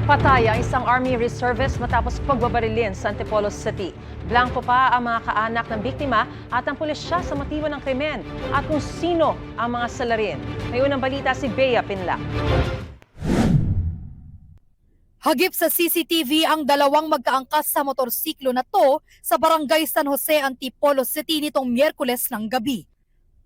Patay ang isang Army reservist matapos pagbabarilin sa Antipolo City. Blanco pa ang mga kaanak ng biktima at ang pulisya sa motibo ng krimen at kung sino ang mga salarin. May unang balita si Bea Pinlac. Hagip sa CCTV ang dalawang magkaangkas sa motorsiklo na to sa Barangay San Jose, Antipolo City nitong Miyerkules ng gabi.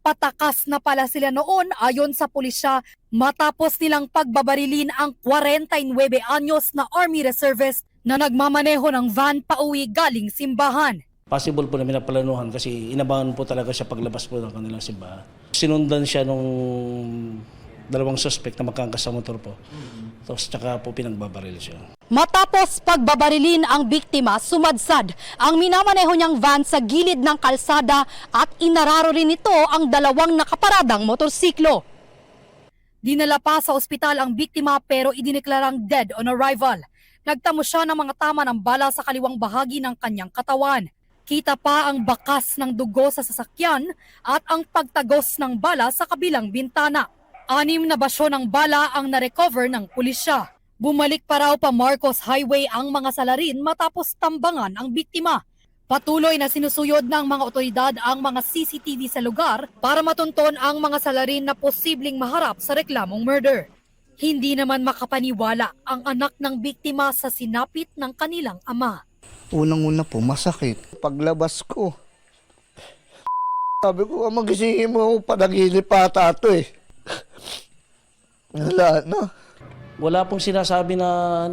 Patakas na pala sila noon ayon sa pulisya matapos nilang pagbabarilin ang 49 anyos na Army reservist na nagmamaneho ng van pauwi galing simbahan. Possible po na minaplanuhan kasi inabangan po talaga siya paglabas po ng kanilang simbahan. Sinundan siya nung dalawang suspect na magkaangkas sa motor po. Tapos tsaka po pinagbabaril siya. Matapos pagbabarilin ang biktima, sumadsad ang minamaneho niyang van sa gilid ng kalsada at inararo rin ito ang dalawang nakaparadang motorsiklo. Dinala pa sa ospital ang biktima pero idineklarang dead on arrival. Nagtamo siya ng mga tama ng bala sa kaliwang bahagi ng kanyang katawan. Kita pa ang bakas ng dugo sa sasakyan at ang pagtagos ng bala sa kabilang bintana. 6 na basyo ng bala ang narecover ng pulisya. Bumalik pa raw pa Marcos Highway ang mga salarin matapos tambangan ang biktima. Patuloy na sinusuyod ng mga otoridad ang mga CCTV sa lugar para matunton ang mga salarin na posibleng maharap sa reklamong murder. Hindi naman makapaniwala ang anak ng biktima sa sinapit ng kanilang ama. Unang-una po, masakit. Paglabas ko, sabi ko, magisingin mo, panaginip pa ata ito eh. Wala na. Wala pong sinasabi na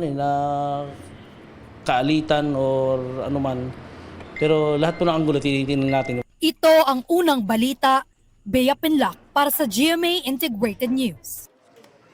kaalitan or anuman. Pero lahat po ng anggulo tinitingnan natin. Ito ang unang balita, Bea Pinlac para sa GMA Integrated News.